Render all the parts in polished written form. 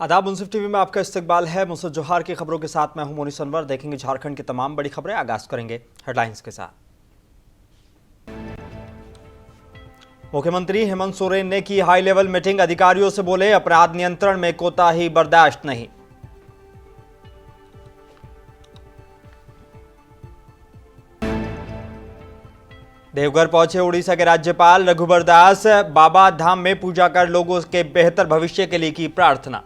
आदाब। मुंसिफ टीवी में आपका इस्तकबाल है। मुंसिफ जोहार की खबरों के साथ मैं हूं मोनी सनवर। देखेंगे झारखंड की तमाम बड़ी खबरें। आगाज करेंगे हेडलाइंस के साथ। मुख्यमंत्री हेमंत सोरेन ने की हाई लेवल मीटिंग। अधिकारियों से बोले अपराध नियंत्रण में कोताही बर्दाश्त नहीं। देवघर पहुंचे उड़ीसा के राज्यपाल रघुबर दास। बाबा धाम में पूजा कर लोगों के बेहतर भविष्य के लिए की प्रार्थना।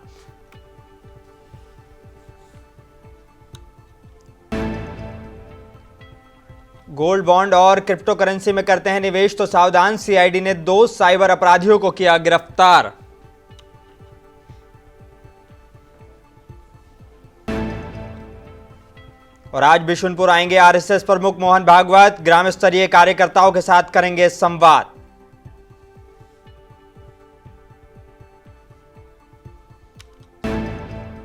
गोल्ड बॉन्ड और क्रिप्टो करेंसी में करते हैं निवेश तो सावधान। सीआईडी ने 2 साइबर अपराधियों को किया गिरफ्तार। और आज बिशुनपुर आएंगे आरएसएस प्रमुख मोहन भागवत। ग्राम स्तरीय कार्यकर्ताओं के साथ करेंगे संवाद।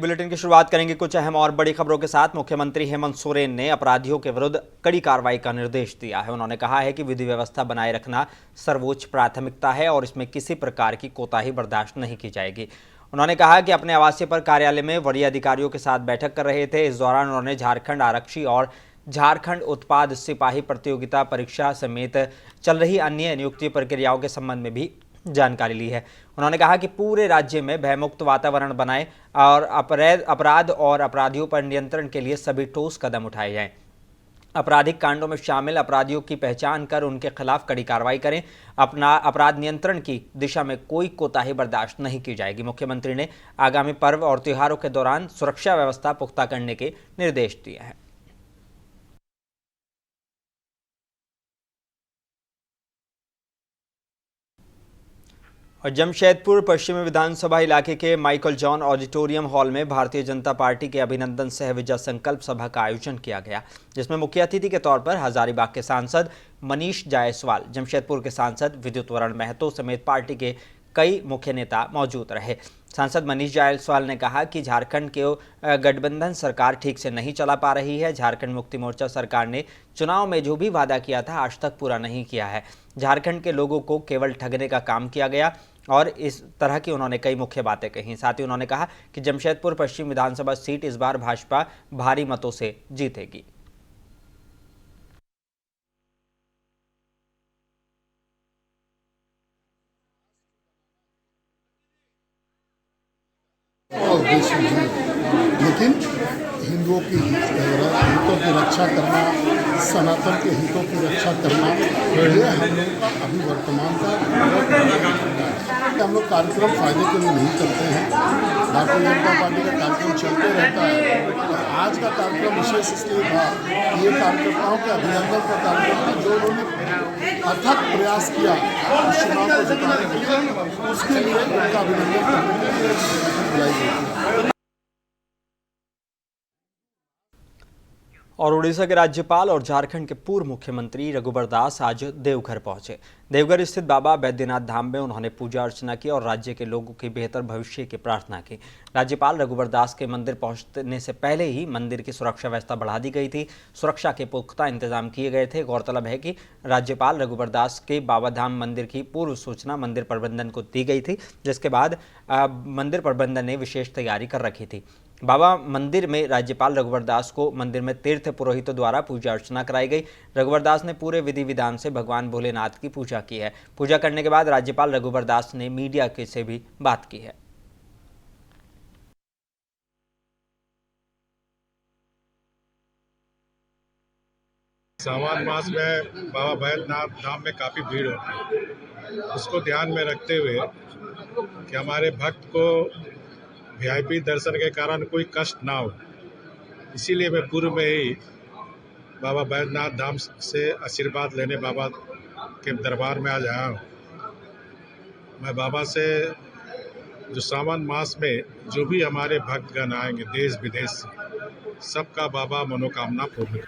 बुलेटिन की शुरुआत करेंगे कुछ अहम और बड़ी खबरों के साथ। मुख्यमंत्री हेमंत सोरेन ने अपराधियों के विरुद्ध कड़ी कार्रवाई का निर्देश दिया है। उन्होंने कहा है कि विधि व्यवस्था बनाए रखना सर्वोच्च प्राथमिकता है और इसमें किसी प्रकार की कोताही बर्दाश्त नहीं की जाएगी। उन्होंने कहा कि अपने आवासीय पर कार्यालय में वरीय अधिकारियों के साथ बैठक कर रहे थे। इस दौरान उन्होंने झारखंड आरक्षी और झारखंड उत्पाद सिपाही प्रतियोगिता परीक्षा समेत चल रही अन्य नियुक्ति प्रक्रियाओं के संबंध में भी जानकारी ली है। उन्होंने कहा कि पूरे राज्य में भयमुक्त वातावरण बनाएं और अपराध और अपराधियों पर नियंत्रण के लिए सभी ठोस कदम उठाए जाएं। आपराधिक कांडों में शामिल अपराधियों की पहचान कर उनके खिलाफ कड़ी कार्रवाई करें। अपना अपराध नियंत्रण की दिशा में कोई कोताही बर्दाश्त नहीं की जाएगी। मुख्यमंत्री ने आगामी पर्व और त्योहारों के दौरान सुरक्षा व्यवस्था पुख्ता करने के निर्देश दिए हैं। और जमशेदपुर पश्चिमी विधानसभा इलाके के माइकल जॉन ऑडिटोरियम हॉल में भारतीय जनता पार्टी के अभिनंदन सह विजय संकल्प सभा का आयोजन किया गया, जिसमें मुख्य अतिथि के तौर पर हजारीबाग के सांसद मनीष जायसवाल, जमशेदपुर के सांसद विद्युत वरण महतो समेत पार्टी के कई मुख्य नेता मौजूद रहे। सांसद मनीष जायसवाल ने कहा कि झारखंड के गठबंधन सरकार ठीक से नहीं चला पा रही है। झारखंड मुक्ति मोर्चा सरकार ने चुनाव में जो भी वादा किया था आज तक पूरा नहीं किया है। झारखंड के लोगों को केवल ठगने का काम किया गया और इस तरह की उन्होंने कई मुख्य बातें कही। साथ ही उन्होंने कहा कि जमशेदपुर पश्चिम विधानसभा सीट इस बार भाजपा भारी मतों से जीतेगी। लेकिन हिंदुओं की हितों की रक्षा करना, सनातन के हितों की रक्षा करना, ये हम लोग अभी वर्तमान का हम लोग कार्यक्रम फायदे के लिए नहीं करते हैं। भारतीय जनता पार्टी का कार्यक्रम चलते रहता है। और आज का कार्यक्रम विशेष इसलिए था कि ये कार्यकर्ताओं के अभिनंदन का कार्यक्रम था, जो उन्होंने अथक प्रयास किया इस चुनाव को जिताने के लिए, उसके लिए उनका अभिनंदन करने के लिए बुलाई गई थी। और उड़ीसा के राज्यपाल और झारखंड के पूर्व मुख्यमंत्री रघुबर दास आज देवघर पहुंचे। देवघर स्थित बाबा बैद्यनाथ धाम में उन्होंने पूजा अर्चना की और राज्य के लोगों के बेहतर भविष्य की प्रार्थना की। राज्यपाल रघुबर दास के मंदिर पहुंचने से पहले ही मंदिर की सुरक्षा व्यवस्था बढ़ा दी गई थी। सुरक्षा के पुख्ता इंतजाम किए गए थे। गौरतलब है कि राज्यपाल रघुबर दास के बाबा धाम मंदिर की पूर्व सूचना मंदिर प्रबंधन को दी गई थी, जिसके बाद मंदिर प्रबंधन ने विशेष तैयारी कर रखी थी। बाबा मंदिर में राज्यपाल रघुबर दास को मंदिर में तीर्थ पुरोहितों द्वारा पूजा अर्चना कराई गई। रघुबर दास ने पूरे विधि विधान से भगवान भोलेनाथ की पूजा की है। पूजा करने के बाद राज्यपाल रघुबर दास ने मीडिया के से भी बात की है। सावन मास में बाबा बैद्यनाथ धाम में काफ़ी भीड़ होती है। उसको ध्यान में रखते हुए कि हमारे भक्त को वीआईपी दर्शन के कारण कोई कष्ट ना हो, इसीलिए मैं पूर्व में ही बाबा बैद्यनाथ धाम से आशीर्वाद लेने बाबा के दरबार में आज आया हूँ। मैं बाबा से जो सावन मास में जो भी हमारे भक्तगण आएंगे देश विदेश से, सबका बाबा मनोकामना पूर्ण।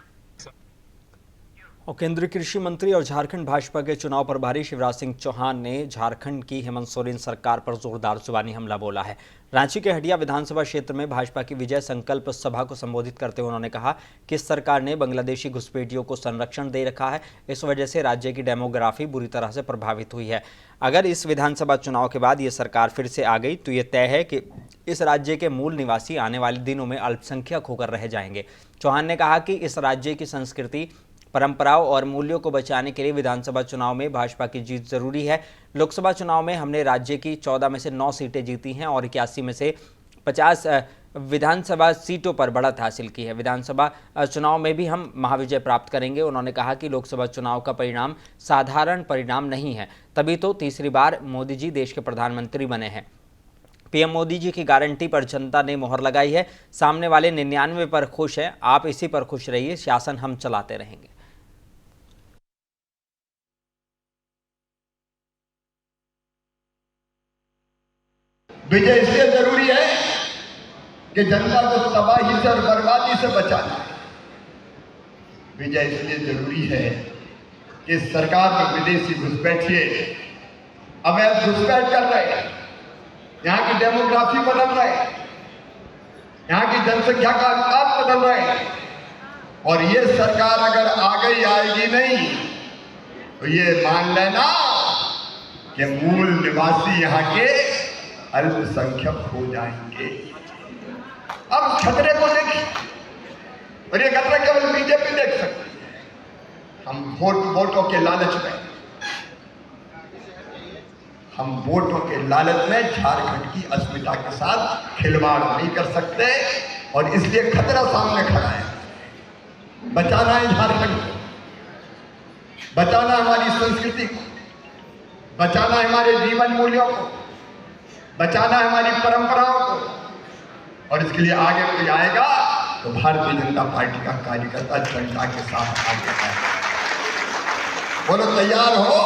और केंद्रीय कृषि मंत्री और झारखंड भाजपा के चुनाव प्रभारी शिवराज सिंह चौहान ने झारखंड की हेमंत सोरेन सरकार पर जोरदार जुबानी हमला बोला है। रांची के हटिया विधानसभा क्षेत्र में भाजपा की विजय संकल्प सभा को संबोधित करते हुए उन्होंने कहा कि इस सरकार ने बांग्लादेशी घुसपैठियों को संरक्षण दे रखा है। इस वजह से राज्य की डेमोग्राफी बुरी तरह से प्रभावित हुई है। अगर इस विधानसभा चुनाव के बाद ये सरकार फिर से आ गई तो ये तय है कि इस राज्य के मूल निवासी आने वाले दिनों में अल्पसंख्यक होकर रह जाएंगे। चौहान ने कहा कि इस राज्य की संस्कृति, परंपराओं और मूल्यों को बचाने के लिए विधानसभा चुनाव में भाजपा की जीत जरूरी है। लोकसभा चुनाव में हमने राज्य की 14 में से 9 सीटें जीती हैं और 81 में से 50 विधानसभा सीटों पर बढ़त हासिल की है। विधानसभा चुनाव में भी हम महाविजय प्राप्त करेंगे। उन्होंने कहा कि लोकसभा चुनाव का परिणाम साधारण परिणाम नहीं है, तभी तो तीसरी बार मोदी जी देश के प्रधानमंत्री बने हैं। पीएम मोदी जी की गारंटी पर जनता ने मोहर लगाई है। सामने वाले 99 पर खुश हैं, आप इसी पर खुश रहिए। शासन हम चलाते रहेंगे। विजय इसलिए जरूरी है कि जनता को तबाही से और बर्बादी से बचाना। विजय इसलिए जरूरी है कि सरकार में विदेशी घुसपैठिए अवैध घुसपैठ कर रहे हैं, यहाँ की डेमोग्राफी बदल रहे हैं, यहाँ की जनसंख्या का अनुपात बदल रहे हैं। और ये सरकार अगर आ गई, आएगी नहीं, तो ये मान लेना कि मूल निवासी यहाँ के अल्पसंख्यक हो जाएंगे। अब खतरे को देखिए, और ये खतरा केवल बीजेपी देख सकती है। हम वोटों के लालच में झारखंड की अस्मिता के साथ खिलवाड़ नहीं कर सकते, और इसलिए खतरा सामने खड़ा है। बचाना है झारखंड को, बचाना हमारी संस्कृति को, बचाना है हमारे जीवन मूल्यों को, बचाना है हमारी परंपराओं को। और इसके लिए आगे कोई आएगा तो भारतीय जनता पार्टी का कार्यकर्ता जनता के साथ आगे आएगा। बोलो तैयार हो?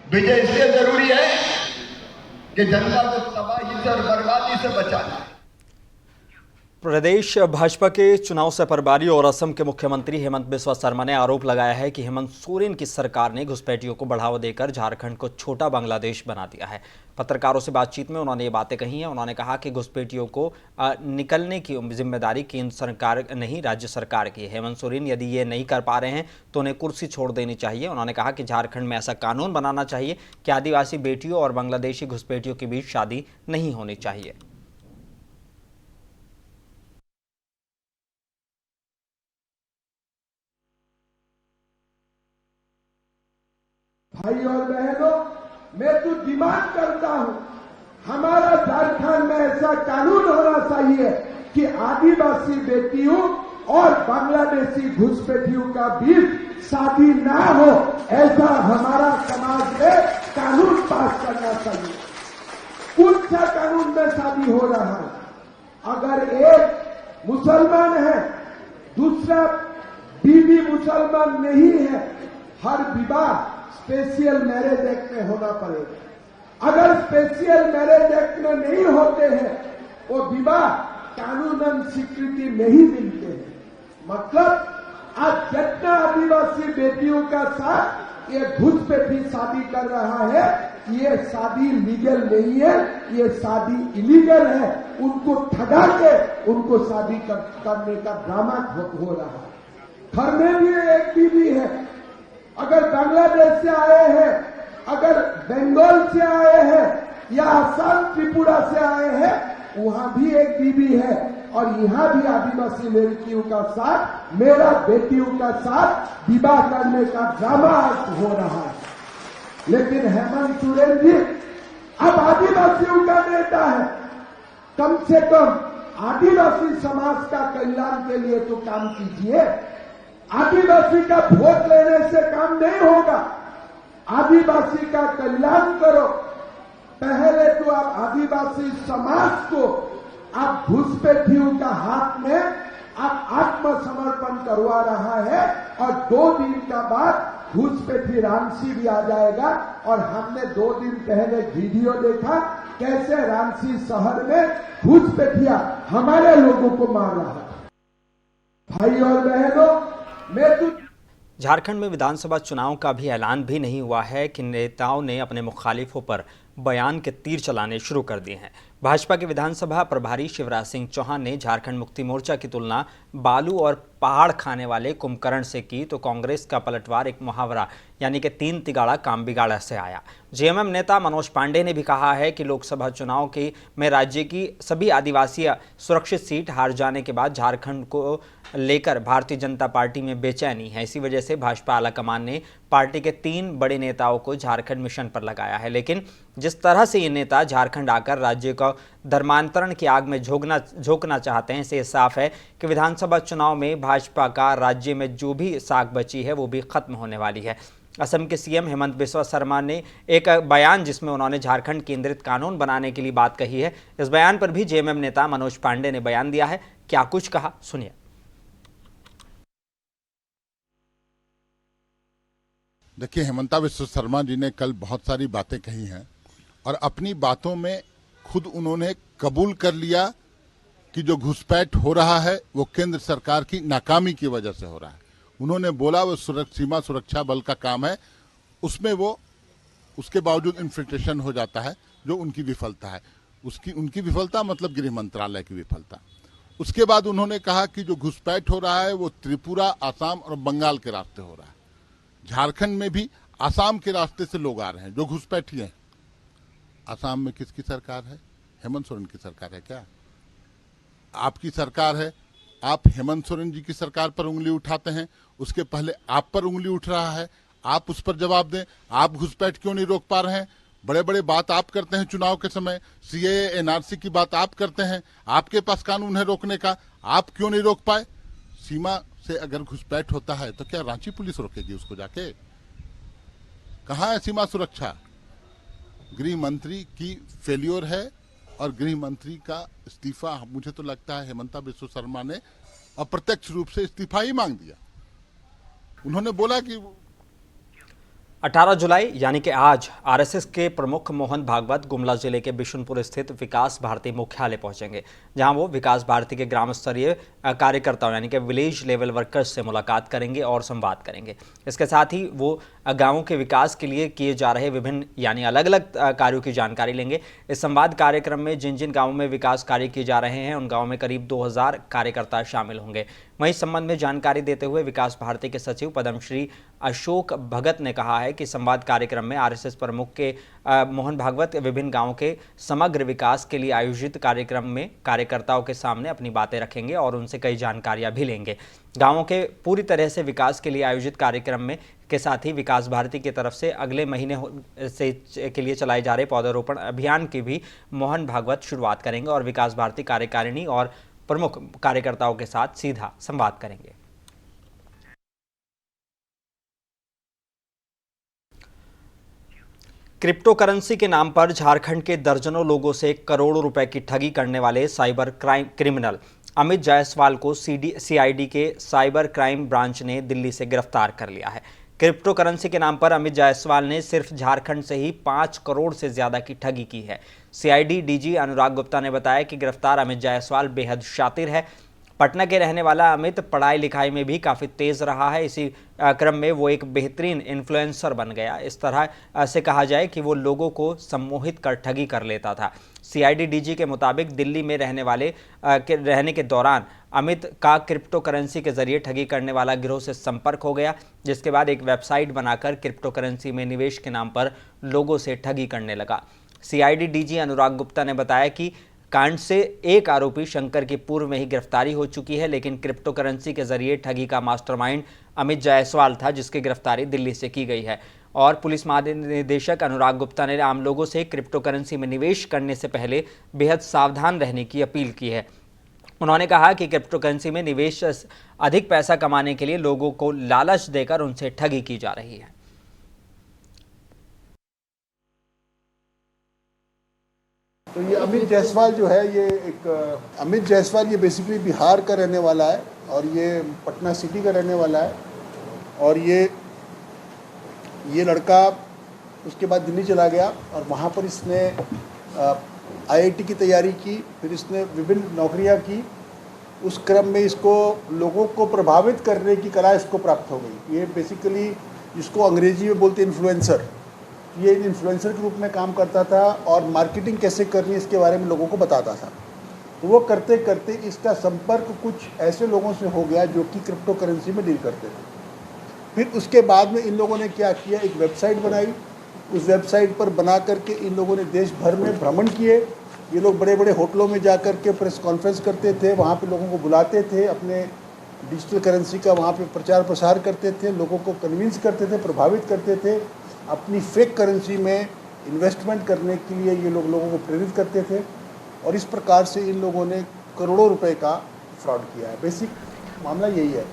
विजय इसलिए जरूरी है कि जनता को तबाही से और बर्बादी से बचाना। प्रदेश भाजपा के चुनाव से प्रभारी और असम के मुख्यमंत्री हेमंत बिस्वा शर्मा ने आरोप लगाया है कि हेमंत सोरेन की सरकार ने घुसपैठियों को बढ़ावा देकर झारखंड को छोटा बांग्लादेश बना दिया है। पत्रकारों से बातचीत में उन्होंने ये बातें कही हैं। उन्होंने कहा कि घुसपैठियों को निकलने की जिम्मेदारी केंद्र सरकार नहीं, राज्य सरकार की है। हेमंत सोरेन यदि ये नहीं कर पा रहे हैं तो उन्हें कुर्सी छोड़ देनी चाहिए। उन्होंने कहा कि झारखंड में ऐसा कानून बनाना चाहिए कि आदिवासी बेटियों और बांग्लादेशी घुसपैठियों के बीच शादी नहीं होनी चाहिए। भाई और बहनों, मैं तो डिमांड करता हूं, हमारा झारखंड में ऐसा कानून होना चाहिए कि आदिवासी बेटियों और बांग्लादेशी घुसपैठियों का बीच शादी ना हो, ऐसा हमारा समाज में कानून पास करना चाहिए। कौन सा कानून में शादी हो रहा है? अगर एक मुसलमान है, दूसरा बीवी मुसलमान नहीं है, हर विवाह स्पेशल मैरिज एक्ट में होना पड़ेगा। अगर स्पेशल मैरिज एक्ट में नहीं होते हैं, वो विवाह कानूनन स्वीकृति नहीं मिलते हैं। मतलब आज जितना आदिवासी बेटियों का साथ ये घुसपैठी शादी कर रहा है, ये शादी लीगल नहीं है, ये शादी इलीगल है। उनको ठगा के उनको शादी करने का ड्रामा हो रहा है। घर में भी एक बीवी है, अगर बांग्लादेश से आए हैं, अगर बंगाल से आए हैं या असम त्रिपुरा से आए हैं, वहां भी एक बीवी है। और यहां भी आदिवासी लड़कियों का साथ, मेरा बेटियों का साथ विवाह करने का ड्रामा हो रहा है। लेकिन हेमंत सोरेन जी अब आदिवासियों का नेता है, कम से कम आदिवासी समाज का कल्याण के लिए तो काम कीजिए। आदिवासी का वोट लेने से काम नहीं होगा, आदिवासी का कल्याण करो। पहले तो आप आदिवासी समाज को आप घुसपैठियों का हाथ में आप आत्मसमर्पण करवा रहा है, और 2 दिन का बाद घुसपैठी रांची भी आ जाएगा। और हमने 2 दिन पहले वीडियो देखा कैसे रांची शहर में घुसपैठिया हमारे लोगों को मार रहा है। भाई और बहनों, मैं तो झारखंड में विधानसभा चुनाव का भी ऐलान भी नहीं हुआ है कि नेताओं ने अपने मुखालिफों पर बयान के तीर चलाने शुरू कर दिए हैं। भाजपा के विधानसभा प्रभारी शिवराज सिंह चौहान ने झारखंड मुक्ति मोर्चा की तुलना बालू और पहाड़ खाने वाले कुंभकर्ण से की, तो कांग्रेस का पलटवार एक मुहावरा यानी कि 3 तिगाड़ा काम बिगाड़ा से आया। जेएमएम नेता मनोज पांडे ने भी कहा है कि लोकसभा चुनाव में राज्य की सभी आदिवासी सुरक्षित सीट हार जाने के बाद झारखंड को लेकर भारतीय जनता पार्टी में बेचैनी है। इसी वजह से भाजपा आलाकमान ने पार्टी के 3 बड़े नेताओं को झारखंड मिशन पर लगाया है। लेकिन जिस तरह से ये नेता झारखंड आकर राज्य को धर्मांतरण की आग में झोंकना चाहते हैं, इससे साफ है कि विधानसभा चुनाव में भाजपा का राज्य में जो भी साख बची है वो भी खत्म होने वाली है। असम के सीएम हेमंत बिस्वा शर्मा ने एक बयान जिसमें उन्होंने झारखंड केंद्रित कानून बनाने के लिए बात कही है। इस बयान पर भी जेएमएम नेता मनोज पांडे ने बयान दिया है। क्या कुछ कहा, सुनिए। देखिए, हेमंता बिस्वा शर्मा जी ने कल बहुत सारी बातें कही हैं और अपनी बातों में खुद उन्होंने कबूल कर लिया कि जो घुसपैठ हो रहा है वो केंद्र सरकार की नाकामी की वजह से हो रहा है। उन्होंने बोला वो सीमा सुरक्षा बल का काम है, उसमें वो उसके बावजूद इन्फिल्ट्रेशन हो जाता है जो उनकी विफलता है। उनकी विफलता मतलब गृह मंत्रालय की विफलता। उसके बाद उन्होंने कहा कि जो घुसपैठ हो रहा है वो त्रिपुरा, आसाम और बंगाल के रास्ते हो रहा है। झारखंड में भी आसाम के रास्ते से लोग आ रहे हैं जो घुसपैठी हैं। आसाम में किसकी सरकार है? हेमंत सोरेन की सरकार है क्या? आपकी सरकार है, आप हेमंत सोरेन जी की सरकार पर उंगली उठाते हैं, उसके पहले आप पर उंगली उठ रहा है, आप उस पर जवाब दें। आप घुसपैठ क्यों नहीं रोक पा रहे हैं? बड़े बड़े बात आप करते हैं चुनाव के समय, सीएए एनआरसी की बात आप करते हैं, आपके पास कानून है रोकने का, आप क्यों नहीं रोक पाए? सीमा से अगर घुसपैठ होता है तो क्या रांची पुलिस रोकेगी उसको जाके? कहाँ है सीमा सुरक्षा? गृह मंत्री की फेल्योर है और गृह मंत्री का इस्तीफा मुझे तो लगता है हेमंता बिस्वा शर्मा ने अप्रत्यक्ष रूप से इस्तीफा ही मांग दिया। उन्होंने बोला कि 18 जुलाई यानी कि आज आरएसएस के प्रमुख मोहन भागवत गुमला जिले के बिशुनपुर स्थित विकास भारती मुख्यालय पहुंचेंगे, जहां वो विकास भारती के ग्राम स्तरीय कार्यकर्ताओं यानी कि विलेज लेवल वर्कर्स से मुलाकात करेंगे और संवाद करेंगे। इसके साथ ही वो गांवों के विकास के लिए किए जा रहे विभिन्न यानी अलग अलग कार्यों की जानकारी लेंगे। इस संवाद कार्यक्रम में जिन जिन गाँवों में विकास कार्य किए जा रहे हैं उन गाँवों में करीब 2000 कार्यकर्ता शामिल होंगे। वहीं इस संबंध में जानकारी देते हुए विकास भारती के सचिव पद्मश्री अशोक भगत ने कहा है कि संवाद कार्यक्रम में आरएसएस प्रमुख के मोहन भागवत विभिन्न गांवों के समग्र विकास के लिए आयोजित कार्यक्रम में कार्यकर्ताओं के सामने अपनी बातें रखेंगे और उनसे कई जानकारियां भी लेंगे। गांवों के पूरी तरह से विकास के लिए आयोजित कार्यक्रम में के साथ ही विकास भारती की तरफ से अगले महीने से के लिए चलाए जा रहे पौधारोपण अभियान की भी मोहन भागवत शुरुआत करेंगे और विकास भारती कार्यकारिणी और प्रमुख कार्यकर्ताओं के साथ सीधा संवाद करेंगे। क्रिप्टो करेंसी के नाम पर झारखंड के दर्जनों लोगों से करोड़ों रुपए की ठगी करने वाले cyber crime criminal Amit Jaiswal को सीआईडी के साइबर क्राइम ब्रांच ने दिल्ली से गिरफ्तार कर लिया है। क्रिप्टो करेंसी के नाम पर अमित जायसवाल ने सिर्फ झारखंड से ही 5 करोड़ से ज्यादा की ठगी की है। सीआईडी डीजी अनुराग गुप्ता ने बताया कि गिरफ्तार अमित जायसवाल बेहद शातिर है। पटना के रहने वाला अमित पढ़ाई लिखाई में भी काफ़ी तेज़ रहा है। इसी क्रम में वो एक बेहतरीन इन्फ्लुएंसर बन गया। इस तरह से कहा जाए कि वो लोगों को सम्मोहित कर ठगी कर लेता था। सीआईडी डीजी के मुताबिक दिल्ली में रहने के दौरान अमित का क्रिप्टो करेंसी के जरिए ठगी करने वाला गिरोह से संपर्क हो गया, जिसके बाद एक वेबसाइट बनाकर क्रिप्टो करेंसी में निवेश के नाम पर लोगों से ठगी करने लगा। सीआईडी डीजी अनुराग गुप्ता ने बताया कि कांड से एक आरोपी शंकर की पूर्व में ही गिरफ्तारी हो चुकी है, लेकिन क्रिप्टो करेंसी के जरिए ठगी का मास्टरमाइंड अमित जायसवाल था, जिसकी गिरफ्तारी दिल्ली से की गई है। और पुलिस महानिदेशक अनुराग गुप्ता ने आम लोगों से क्रिप्टो करेंसी में निवेश करने से पहले बेहद सावधान रहने की अपील की है। उन्होंने कहा कि क्रिप्टो करेंसी में निवेश अधिक पैसा कमाने के लिए लोगों को लालच देकर उनसे ठगी की जा रही है। तो ये अमित जायसवाल जो है अमित जायसवाल ये बेसिकली बिहार का रहने वाला है और ये पटना सिटी का रहने वाला है। और ये लड़का उसके बाद दिल्ली चला गया और वहाँ पर इसने आईआईटी की तैयारी की, फिर इसने विभिन्न नौकरियाँ की उस क्रम में इसको लोगों को प्रभावित करने की कला इसको प्राप्त हो गई। ये बेसिकली जिसको अंग्रेजी में बोलते हैं इन्फ्लुएंसर, ये इन्फ्लुएंसर के रूप में काम करता था और मार्केटिंग कैसे करनी है इसके बारे में लोगों को बताता था। तो वो करते करते इसका संपर्क कुछ ऐसे लोगों से हो गया जो कि क्रिप्टो करेंसी में डील करते थे। फिर उसके बाद में इन लोगों ने क्या किया, एक वेबसाइट बनाई। उस वेबसाइट पर बना करके इन लोगों ने देश भर में भ्रमण किए। ये लोग बड़े बड़े होटलों में जा कर के प्रेस कॉन्फ्रेंस करते थे, वहाँ पे लोगों को बुलाते थे, अपने डिजिटल करेंसी का वहाँ पे प्रचार प्रसार करते थे, लोगों को कन्विंस करते थे, प्रभावित करते थे। अपनी फेक करेंसी में इन्वेस्टमेंट करने के लिए ये लोग लोगों को प्रेरित करते थे और इस प्रकार से इन लोगों ने करोड़ों रुपए का फ्रॉड किया है। बेसिक मामला यही है।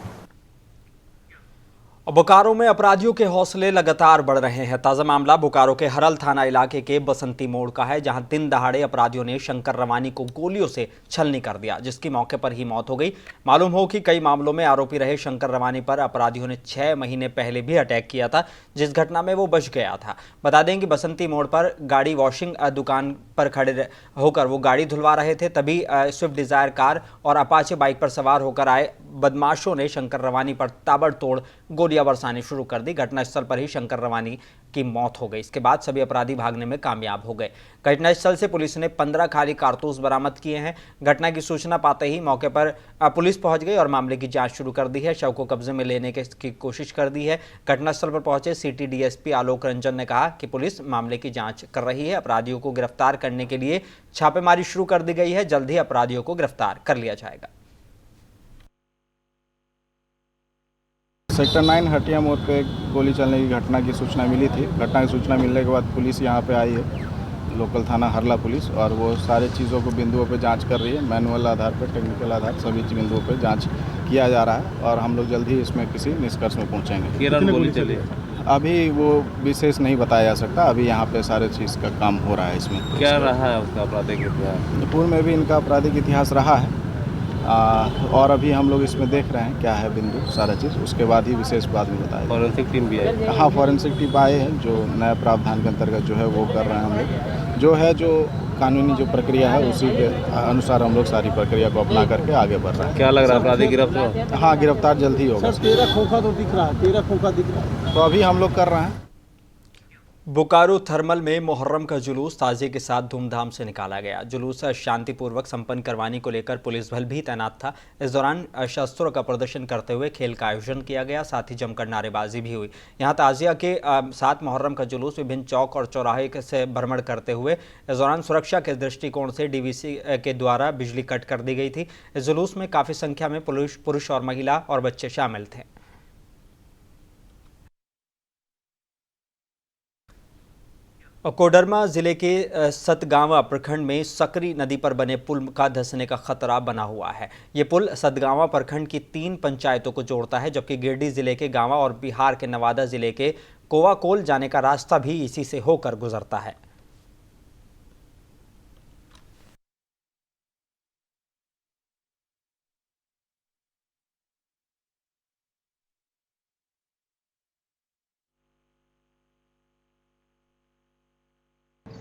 बोकारो में अपराधियों के हौसले लगातार बढ़ रहे हैं। ताजा मामला बोकारो के हरल थाना इलाके के बसंती मोड़ का है, जहां दिन दहाड़े अपराधियों ने शंकर रवानी को गोलियों से छलनी कर दिया, जिसकी मौके पर ही मौत हो गई। मालूम हो कि कई मामलों में आरोपी रहे शंकर रवानी पर अपराधियों ने 6 महीने पहले भी अटैक किया था, जिस घटना में वो बच गया था। बता दें कि बसंती मोड़ पर गाड़ी वॉशिंग दुकान पर खड़े होकर वो गाड़ी धुलवा रहे थे, तभी स्विफ्ट डिजायर कार और अपाचे बाइक पर सवार होकर आए बदमाशों ने शंकर रवानी पर ताबड़तोड़ गोलियां बरसानी शुरू कर दी। घटनास्थल पर ही शंकर रवानी की मौत हो गई। इसके बाद सभी अपराधी भागने में कामयाब हो गए। घटनास्थल से पुलिस ने 15 खाली कारतूस बरामद किए हैं। घटना की सूचना पाते ही मौके पर पुलिस पहुंच गई और मामले की जांच शुरू कर दी है। शव को कब्जे में लेने की कोशिश कर दी है। घटनास्थल पर पहुंचे सिटी डीएसपी आलोक रंजन ने कहा कि पुलिस मामले की जांच कर रही है। अपराधियों को गिरफ्तार करने के लिए छापेमारी शुरू कर दी गई है। जल्द ही अपराधियों को गिरफ्तार कर लिया जाएगा। सेक्टर 9 हटिया मोड़ पे गोली चलने की घटना की सूचना मिली थी। घटना की सूचना मिलने के बाद पुलिस यहाँ पे आई है, लोकल थाना हरला पुलिस, और वो सारे चीज़ों को बिंदुओं पे जांच कर रही है। मैनुअल आधार पर, टेक्निकल आधार सभी बिंदुओं पे जांच किया जा रहा है और हम लोग जल्द ही इसमें किसी निष्कर्ष में पहुँचेंगे। कितनी गोली चली? अभी वो विशेष नहीं बताया जा सकता। अभी यहाँ पे सारे चीज़ का काम हो रहा है। इसमें क्या रहा है उसका आपराधिक इतिहास? पूर्व में भी इनका आपराधिक इतिहास रहा है और अभी हम लोग इसमें देख रहे हैं क्या है बिंदु, सारा चीज़ उसके बाद ही विशेष बाद में बताया। फॉरेंसिक टीम भी आई? हाँ, फॉरेंसिक टीम आए हैं, जो नया प्रावधान के अंतर्गत जो है वो कर रहे हैं। हम लोग जो कानूनी जो प्रक्रिया है उसी के अनुसार हम लोग सारी प्रक्रिया को अपना करके आगे बढ़ रहे हैं। क्या लग रहा है अपराधी गिरफ्तार? हाँ, गिरफ्तार जल्द ही होगा। 13 खोखा तो दिख रहा है, 13 खोखा दिख रहा है। तो अभी हम लोग कर रहे हैं। बोकारो थर्मल में मुहर्रम का जुलूस ताज़िए के साथ धूमधाम से निकाला गया। जुलूस शांतिपूर्वक संपन्न करवाने को लेकर पुलिस बल भी तैनात था। इस दौरान शस्त्रों का प्रदर्शन करते हुए खेल का आयोजन किया गया, साथ ही जमकर नारेबाजी भी हुई। यहाँ ताज़िया के साथ मुहर्रम का जुलूस विभिन्न चौक और चौराहे से भ्रमण करते हुए इस दौरान सुरक्षा के दृष्टिकोण से डीवीसी के द्वारा बिजली कट कर दी गई थी। इस जुलूस में काफ़ी संख्या में पुरुष और महिला और बच्चे शामिल थे। कोडरमा जिले के सतगांवा प्रखंड में सकरी नदी पर बने पुल का धंसने का खतरा बना हुआ है। ये पुल सतगांवा प्रखंड की 3 पंचायतों को जोड़ता है, जबकि गिरिडीह जिले के गांवा और बिहार के नवादा जिले के कोवाकोल जाने का रास्ता भी इसी से होकर गुजरता है।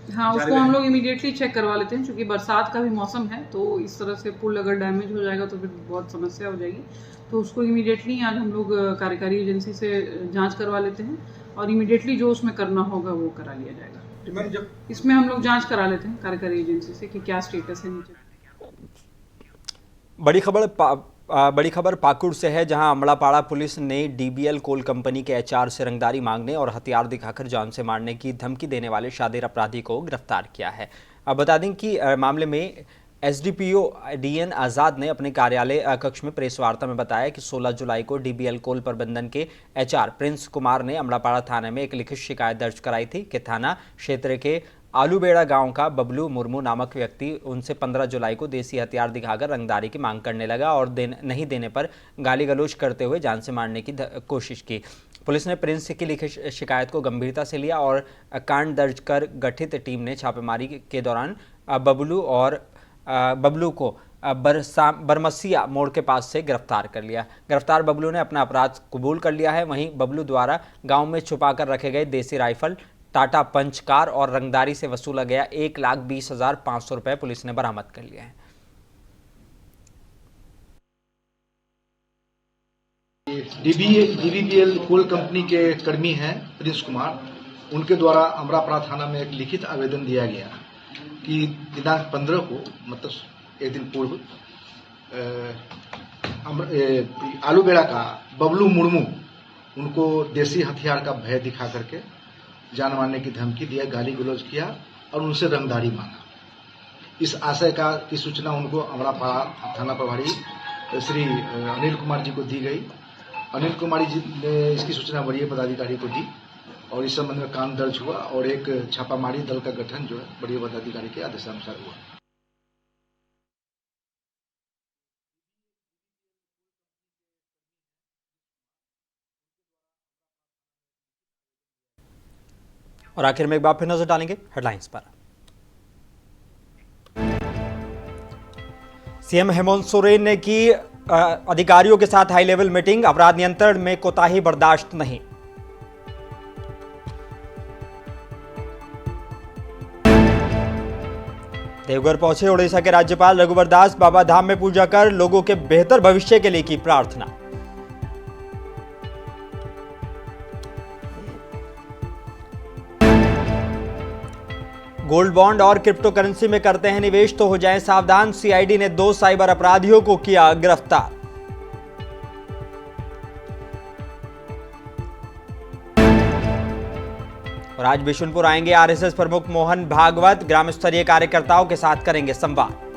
हाँ, उसको हम लोग इमीडिएटली चेक करवा लेते हैं, क्योंकि बरसात का भी मौसम है, तो इस तरह से पुल अगर डैमेज हो जाएगा तो फिर बहुत समस्या हो जाएगी। तो उसको इमीडिएटली आज हम लोग कार्यकारी एजेंसी से जांच करवा लेते हैं और इमीडिएटली जो उसमें करना होगा वो करा लिया जाएगा। इसमें हम लोग जांच करा लेते हैं कार्यकारी एजेंसी से कि क्या स्टेटस है नीचे। बड़ी खबर पाकुड़ से है, जहां अमड़ापाड़ा पुलिस ने डीबीएल कोल कंपनी के एचआर से रंगदारी मांगने और हथियार दिखाकर जान से मारने की धमकी देने वाले शातिर अपराधी को गिरफ्तार किया है। अब बता दें कि मामले में एसडीपीओ डीएन आज़ाद ने अपने कार्यालय कक्ष में प्रेस वार्ता में बताया कि 16 जुलाई को डीबीएल कोल प्रबंधन के एचआर प्रिंस कुमार ने अमड़ापाड़ा थाने में एक लिखित शिकायत दर्ज कराई थी कि थाना क्षेत्र के आलूबेड़ा गांव का बबलू मुर्मू नामक व्यक्ति उनसे 15 जुलाई को देसी हथियार दिखाकर रंगदारी की मांग करने लगा और नहीं देने पर गाली गलौज करते हुए जान से मारने की कोशिश की। पुलिस ने प्रिंस की लिखित शिकायत को गंभीरता से लिया और कांड दर्ज कर गठित टीम ने छापेमारी के दौरान बबलू को बरमसिया मोड़ के पास से गिरफ्तार कर लिया। गिरफ्तार बबलू ने अपना अपराध कबूल कर लिया है। वहीं बबलू द्वारा गांव में छुपाकर रखे गए देसी राइफल, टाटा पंच कार और रंगदारी से वसूला गया 1,20,500 रुपये पुलिस ने बरामद कर लिया है। डीवीपीएल कोल कंपनी के कर्मी हैं प्रिंस कुमार, उनके द्वारा अमरापड़ा थाना में एक लिखित आवेदन दिया गया कि दिनांक 15 को, मतलब एक दिन पूर्व, आलूबेड़ा का बबलू मुर्मू उनको देसी हथियार का भय दिखा करके जान मारने की धमकी दिया, गाली गलौज किया और उनसे रंगदारी मांगा। इस आशय की सूचना उनको अमरापाड़ा थाना प्रभारी श्री अनिल कुमार जी को दी गई। अनिल कुमार जी ने इसकी सूचना वरीय पदाधिकारी को दी और इस संबंध में कांड दर्ज हुआ और एक छापामारी दल का गठन जो है वरीय पदाधिकारी के आदेशानुसार हुआ। और आखिर में एक बार फिर नजर डालेंगे हेडलाइंस पर। सीएम हेमंत सोरेन ने की अधिकारियों के साथ हाई लेवल मीटिंग, अपराध नियंत्रण में कोताही बर्दाश्त नहीं। देवघर पहुंचे ओडिशा के राज्यपाल रघुवर दास, बाबा धाम में पूजा कर लोगों के बेहतर भविष्य के लिए की प्रार्थना। गोल्ड बॉन्ड और क्रिप्टो करेंसी में करते हैं निवेश तो हो जाएं सावधान, सीआईडी ने 2 साइबर अपराधियों को किया गिरफ्तार। और आज बिशुनपुर आएंगे आरएसएस प्रमुख मोहन भागवत, ग्राम स्तरीय कार्यकर्ताओं के साथ करेंगे संवाद।